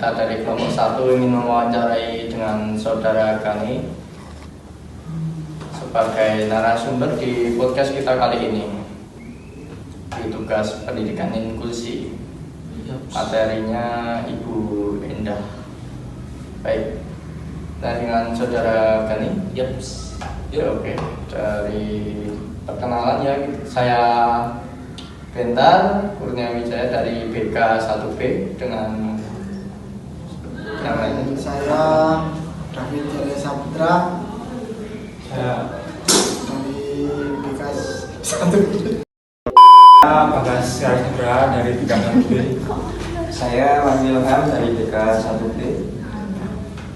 kita dari kelompok 1 ingin mewawancarai dengan Saudara Gani sebagai narasumber di podcast kita kali ini di tugas pendidikan inklusi. Materinya Ibu Endah. Baik, dengan Saudara Gani. Ya, oke. Dari perkenalan ya, saya Bentar Kurniawijaya dari BK 1B dengan yang lain. Saya David Jaya Saputra. Saya Dari BK 1B. Bagas Syarifra dari BK 1B. Saya Wahyu Ilham dari BK 1B.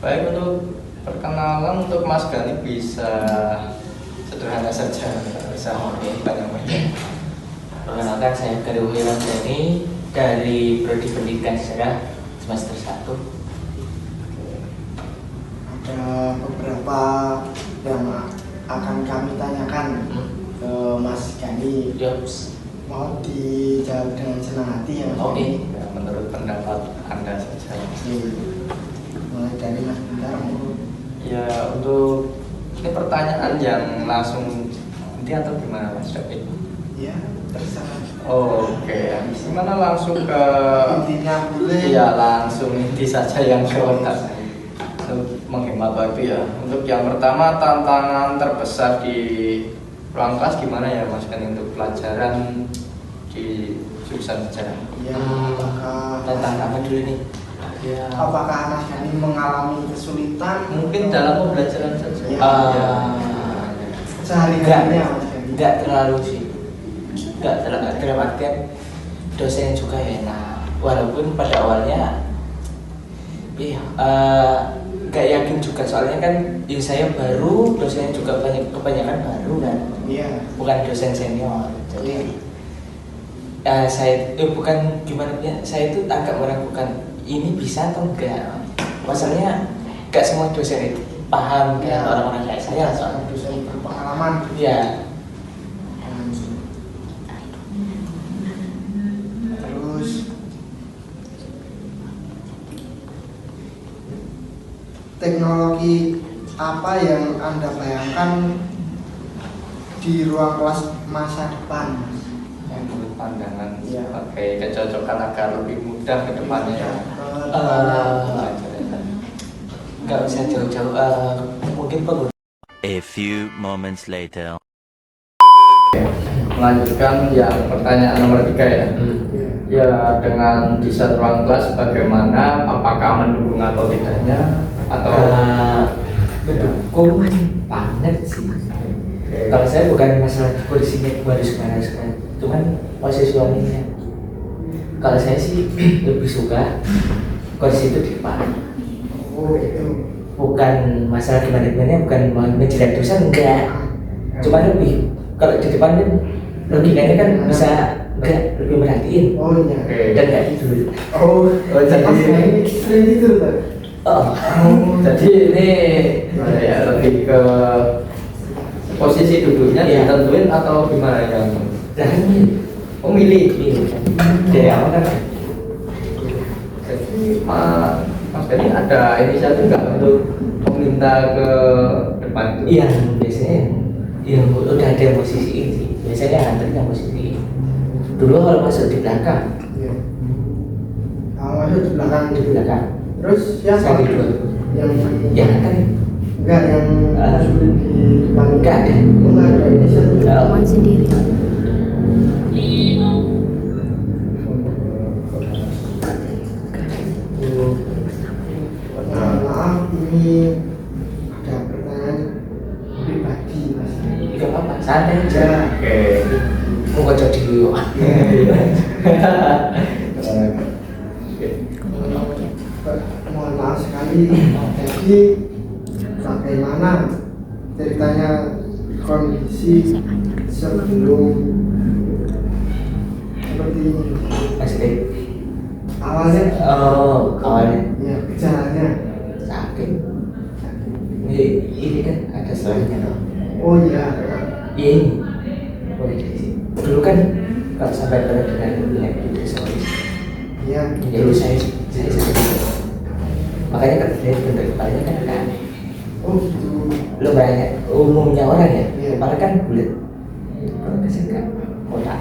Baik, untuk perkenalan untuk Mas Gani bisa sederhana saja, bisa banyak-banyak. perkenalkan saya Gani Wirajani dari Prodi Pendidikan Sejarah semester 1. Ada beberapa yang akan kami tanyakan ke Mas Gani. Jobs. Mohon dijawab dengan senang hati ya Mas Oke. Gani. Ya, menurut pendapat Anda saja. Mulai dari Mas Bentar. Ya, untuk ini pertanyaan yang langsung nanti atau gimana Mas David? Ya, terserah. Oke, gimana langsung ke Intinya boleh. Iya, langsung inti saja yang otak. Untuk menghemat waktu ya. Untuk yang pertama, tantangan terbesar di ruang kelas gimana ya Mas Gani untuk pelajaran di jurusan sejarah? Ya, Tentang apa dulu nih? Ya, apakah Mas Gani mengalami kesulitan? mungkin dalam pembelajaran saja. Ya. Enggak, Sehari-harinya Mas Gani. enggak terlalu sih. Enggak terlalu dalam artian dosen juga enak. Walaupun pada awalnya nggak yakin juga, soalnya kan saya baru, dosennya juga kebanyakan baru kan, Iya. bukan dosen senior. Jadi saya bukan gimana ya, saya itu agak meragukan ini bisa atau enggak. Masalahnya enggak semua dosen itu paham dengan Ya. orang-orang kayak saya soalnya. Dosen berpengalaman. Ya, Terus teknologi apa yang Anda bayangkan di ruang kelas masa depan? Yang menurut pandangan Iya. sebagai kecocokan agar lebih mudah ke depannya ya. nggak bisa jauh-jauh. Mungkin pengguna. A few moments later. Melanjutkan yang pertanyaan nomor 3 ya. Ya, dengan desain ruang kelas bagaimana? Apakah mendukung atau tidaknya? Atau Mendukung banget sih. Kalau saya bukan masalah kursinya baru sekarang, cuman positioningnya. Kalau saya sih lebih suka kursi itu di depan. Oh itu. Bukan masalah gimana, bukan mau menjilat dosen, enggak. Cuma lebih kalau di depan kan logikanya kan bisa enggak lebih merhatiin. Oh iya. Oke. Dan enggak tidur. Oh, jadi ini itu tuh. Oh, jadi ini ya, lebih ke posisi duduknya Iya. ditentuin atau gimana yang dan pemilih? dari awal kan Jadi Mas Gani ada inisiatif nggak untuk meminta ke depan itu? yang biasanya yang udah ada yang posisi ini, biasanya antar yang posisi dulu kalau masuk di belakang, Iya. Kalau masuk di belakang di belakang Terus siapa? saya di dua, Yang yang kan enggak yang sudah di depan. enggak ada. Enggak ada inisiatif. Teman sendiri. Maaf, ini ada pertanyaan pribadi Mas. Tidak apa-apa, santai aja. Ya. Oke. Mau baca dulu. Mohon maaf sekali. Jadi bagaimana ceritanya kondisi sebelum seperti ini? Maksudnya, Awalnya awalnya ya gejalanya. sakit. Ini kan ada selanjutnya loh. Oh iya. Ini boleh dari sini. Dulu kan kalau sampai pernah dengar penyakit disorder, Iya. ya itu saya sakit. makanya kan dari bentuk kepalanya kan agak aneh. Oh gitu. Lo banyak umumnya orang ya, Iya. kepala kan bulat, kalau biasanya kan kotak.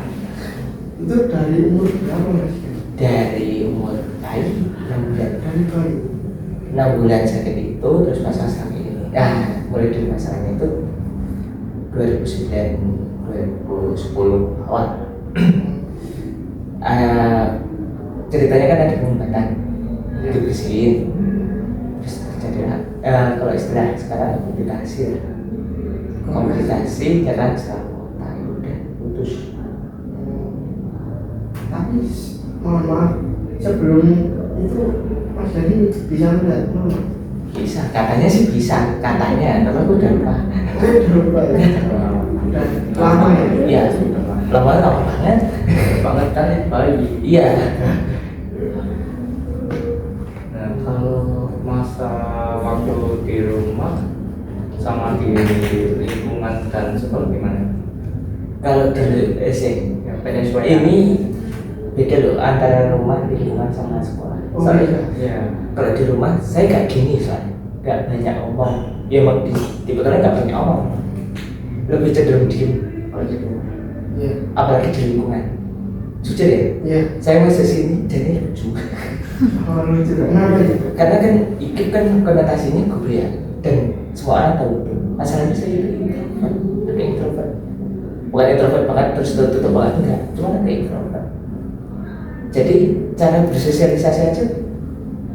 Itu dari umur berapa mas? Dari umur bayi 6 bulan. Dari bayi. 6 bulan sakit itu, terus masalah sakit ini. Mulai dari masalahnya itu 2009 2010 awal. Ceritanya kan ada pengobatan, dibersihin, terus terjadi kalau istilah sekarang komplikasi, nyerang selama kota, udah putus. Tapi mohon maaf, sebelum itu Mas Dani bisa melihat mama? Bisa, katanya sih bisa, katanya, tapi aku udah lupa. Udah lupa ya? Udah lama ya? Iya, lama banget. Banget kan itu bayi. Iya. Nah, kalau masa waktu di rumah sama di lingkungan dan sekolah gimana? Kalau dari Yang penyesuaian. ini beda loh antara rumah, lingkungan sama sekolah. Oh, Soalnya Iya. kalau di rumah saya gak gini soalnya, gak banyak omong. Ya emang tipe-tipenya gak banyak omong, lebih cenderung diem kalau di rumah. Iya. Apalagi di lingkungan. Jujur ya, Iya. saya masuk sini jadi lucu. Oh lucu. Kenapa itu? Karena kan ikip kan konotasinya gue ya, dan semua orang tahu itu. Masalahnya saya itu introvert, agak introvert. Bukan introvert banget terus tutup banget enggak, cuma agak introvert. Jadi cara bersosialisasi aja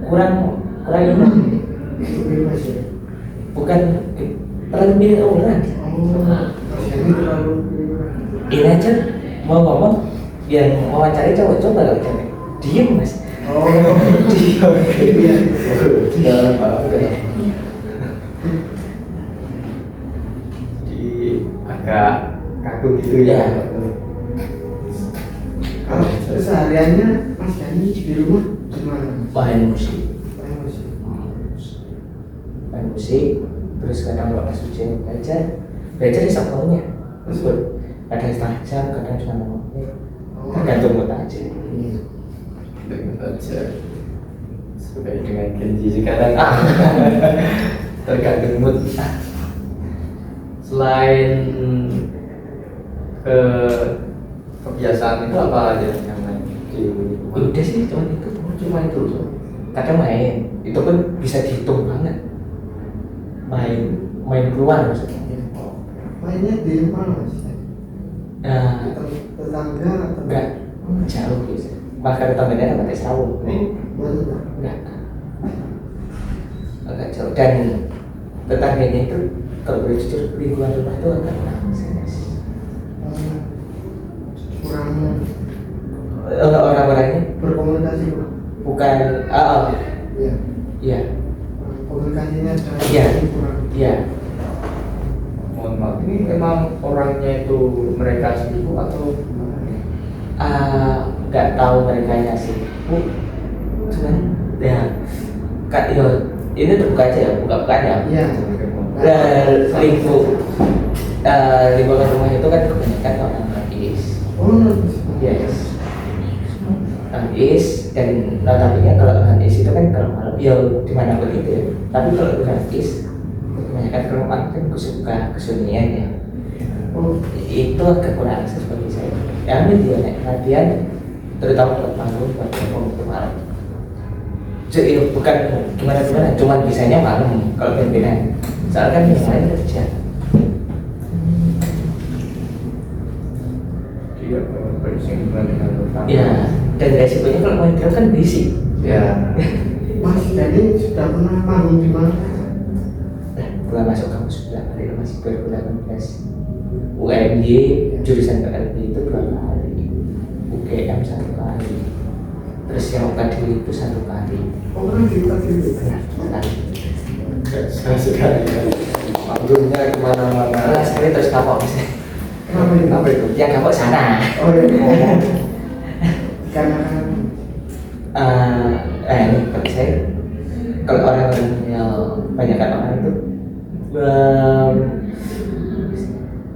kurang ini. Itu bebas ya? Bukan terlalu milih orang. Oh, Mas Dani terlalu bebas. Ini aja mau ngomong yang mau cari cowok coba kalau cewek diem mas. Oh, iya. Dalam apa ya? Jadi agak kaku gitu ya. Kalau kesehariannya Mas Dani di rumah gimana? Main musik, Main musik. main musik, terus kadang kalau pas ujian belajar di sekolahnya. Terus kadang setengah jam, kadang cuma 5 menit, tergantung mood aja. Iya. Dengan saja sesuai dengan Genji sekarang. Tergantung mood. Selain kebiasaan itu apa aja yang lain di rumah? Udah sih cuma itu. Kadang main, itu pun bisa dihitung banget. Main keluar maksudnya. Mainnya di mana Mas? Nah, Tetangga atau enggak jauh gitu. Bahkan temennya pakai sawu. Mana? Enggak. Agak jauh dan tetangganya itu kalau boleh jujur lingkungan rumah itu agak kurang serius. Kurang Orang-orangnya berkomunikasi Pak? bukan Iya. iya Komunikasinya Iya. kurang. iya Mohon maaf, ini memang orangnya itu mereka sibuk atau nggak tahu mereka nya sih. Cuman ya kak yo ini terbuka aja ya, buka aja. Iya. Lingkungan rumah itu kan kebanyakan orang Is. Oh, Yes. Is dan notabene kalau Is itu kan kalau malam ya dimanapun itu ya. Tapi kalau bukan Is kebanyakan kalau malam kan suka kesunyian ya. oh, Itu agak kurang akses bagi saya. Ya ambil dia naik perhatian terutama buat panggung buat ngomong itu malam. Jadi bukan gimana, cuman bisanya malam kalau pimpinan. Soalnya kan yang lain kerja. dia bersinggungan dengan tetangga? Ya, dan resikonya kalau main drum kan berisik. Ya. Mas Dani sudah pernah manggung di mana? Bulan masuk kampus sudah kali masih 2018. UMY jurusan PLB itu 2 kali, UGM 1 kali, terus yang UKD itu 1 kali. Oh, kan di dulu. Sekali. Sekali manggungnya kemana-mana. Nah, sekali terus kapok misalnya. Kenapa itu? Apa itu? Ya kapok sana. Oh, iya. Karena kan Ini bagi saya kalau orang-orang yang banyak orang itu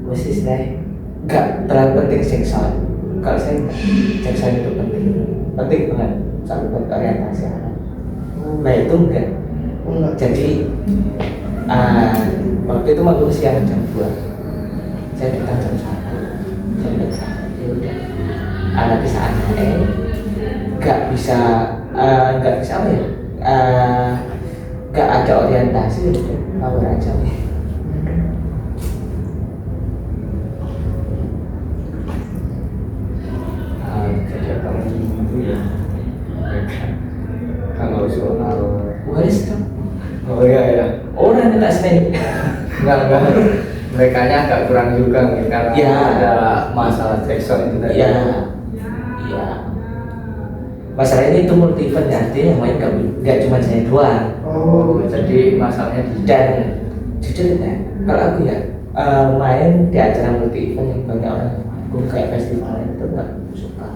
mesti saya nggak terlalu penting seksual. Kalau saya seksual itu penting banget soal buat orientasi anak. Nah itu enggak Enggak. Jadi waktu itu mau siang jam 2, saya datang jam 1, saya datang ya udah nanti saatnya nggak bisa apa ya, nggak ada orientasi, ya udah power aja nih. Jadi kamu itu ya kalau soal Waris dong, oh iya ya orang tak seneng. enggak mereka nya agak kurang juga nih karena Ya. ada masalah Jackson itu tadi. Iya, iya. Masalahnya itu multi event, artinya yang main nggak cuma saya doang. Oh, jadi masalahnya di Dan jujur ya, kalau aku ya main di acara multi event yang banyak orang manggung kayak festival itu nggak suka.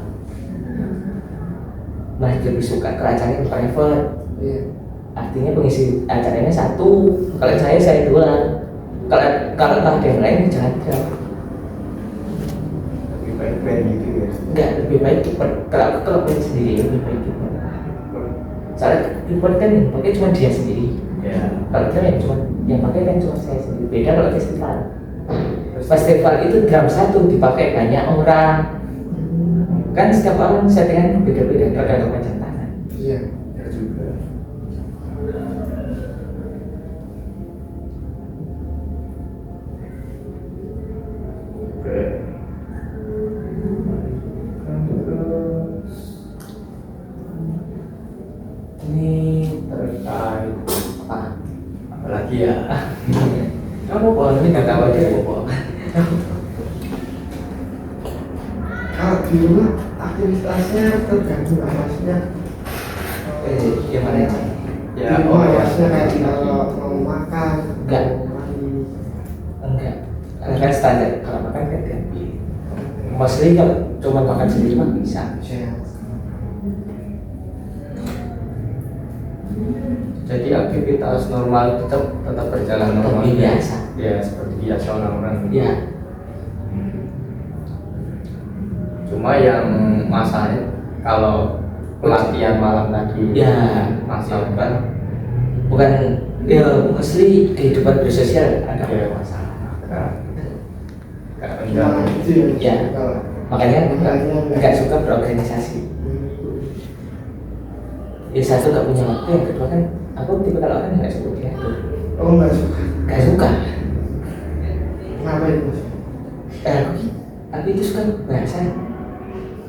Nah, lebih suka ke acara yang private. Iya. Artinya pengisi acaranya satu, kalau saya dua. Kalau entah ada yang lain jangan ada. lebih baik band gitu ya. Enggak, lebih baik keeper. Kalau main sendiri lebih baik keeper. Soalnya keeper kan yang pakai cuma dia sendiri. Ya. Kalau drum yang pakai kan cuma saya sendiri. Beda kalau festival. Festival itu drum satu dipakai banyak orang. Kan setiap orang settingan beda-beda tergantung macam tangan. Iya. Ya juga. Oke. Ini Terkait apa? apalagi ya? Kamu boleh ini nggak tahu aja kok. Kalau di rumah aktivitasnya tergantung masnya. Gimana ya? Ya, Di oh rumah ya. masnya kayak kalau mau makan, Enggak. mau mandi. Enggak. Kan standar kalau makan kan ganti. Mostly kalau cuma makan sendiri mah bisa. Iya. Jadi aktivitas normal tetap berjalan normal. Seperti biasa. Ya, seperti biasa orang-orang. Ya. Cuma yang masalahnya kalau pelatihan malam tadi Ya. masalah kan Bukan ya mostly kehidupan bersosial ada ya masalah. nggak Cuma rendah. itu yang Ya. suka. Makanya Makanya nggak suka berorganisasi. Ya satu nggak punya waktu, yang kedua kan aku tipe kalau orang nggak suka diatur. Oh nggak suka. Nggak suka. Kenapa itu? Aku itu suka bahasa.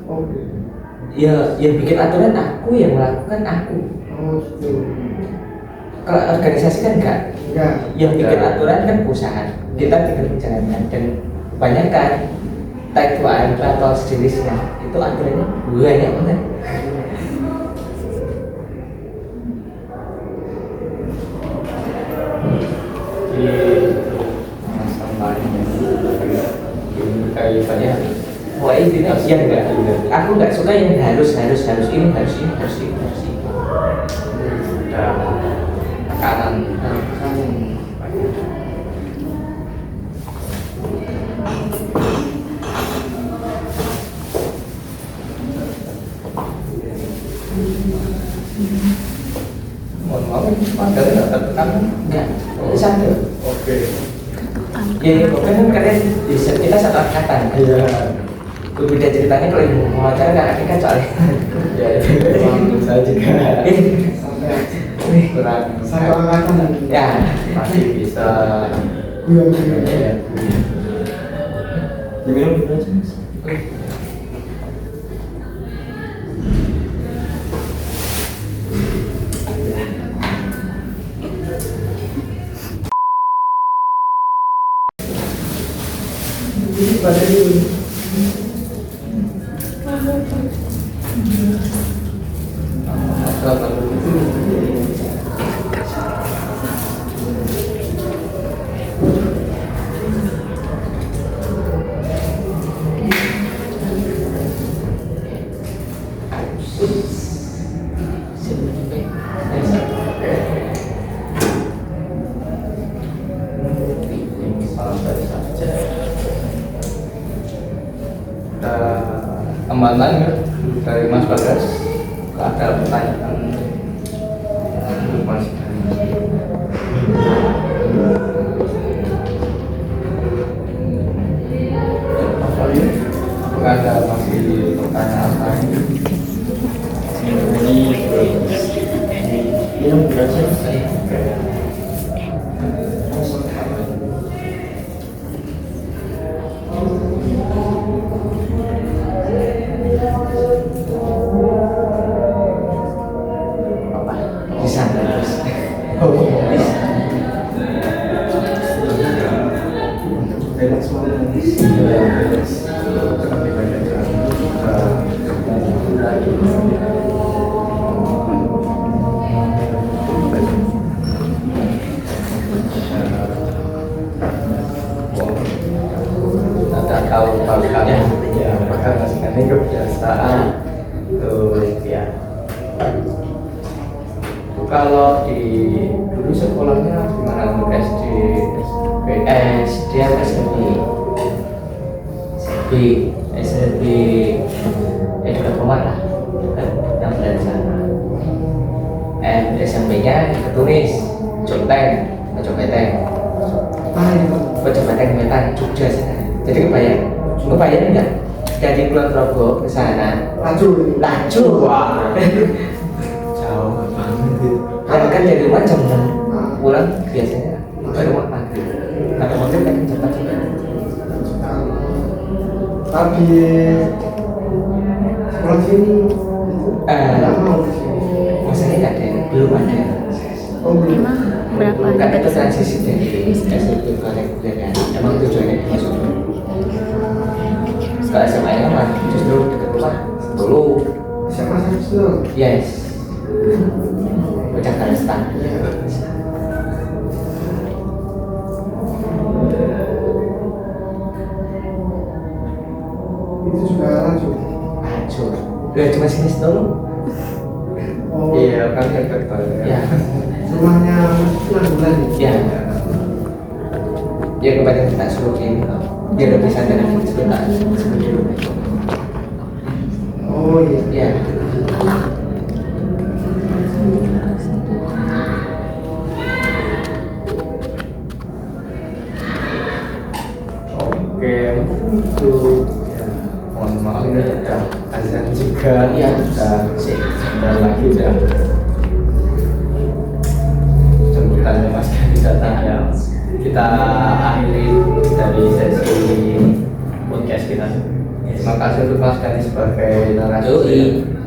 Oh, Ya, yang bikin aturan aku, yang melakukan aku. oh gitu. Kalau organisasi kan enggak. Enggak. Yang bikin Enggak. aturan kan perusahaan. Kita tinggal menjalankan, dan kebanyakan type 2 atau sejenisnya itu aturannya banyak banget. Di masalahnya ini kayak banyak Wah intinya yang enggak. Aku nggak suka yang harus ini harus ini. ada tekanan. Mohon maaf, materi nggak tertekan. Enggak. Satu. Oke. Ya, kan kalian kita satu angkatan. Iya. Berbeda ceritanya kalau ibu mau acara nggak kan soalnya. Ya itu memang saya juga Sampai kurang satu angkatan lagi. Ya. masih bisa Guyon ya, Diminum dulu aja. Pada ini santai saja. Ada tambahan nggak dari Mas Bagas? Ada pertanyaan? Masih ada. Ada tahu bahkan ya bahkan masih ini kebiasaan tuh ya. Kalau di dulu sekolahnya gimana untuk SD, SMP? SD atau SMP dekat rumah lah, dekat yang dari sana. SMP-nya di Tunis, Jogteng, Jogteng, Medan, Jogja sana. Jadi kebayang enggak? Dari Kulon Progo ke sana, laju wah, Jauh banget. kan dari rumah jam 6, pulang biasanya ke rumah pagi. Kalau mobil kan cepat juga. tapi sekolah sini itu nggak mau di sini. Masalahnya nggak ada, belum ada. Oh belum. Emang berapa Kan itu dapat transisi dari SMP ke reguler kan. Emang tujuannya masuk. Sekolah SMA nya mah justru dekat rumah dulu. SMA saya sudah. Yes. Bocah Kalestan. Itu juga laju. Hancur. Udah cuma sini dulu. Oh Iya kan dekat banget. Ya. rumahnya 6 bulan Ya. Ya kebanyakan kita suruh ini. Biar lebih sadar kita tak seperti dulu. Oh iya. Ya. Oke, itu ya, mohon maaf ini udah azan juga. Iya. Sebentar lagi udah jemputannya Mas Gani datang ya. Kita akhiri dari sesi podcast kita. Terima kasih untuk Mas Gani sebagai narasumber. Yoi.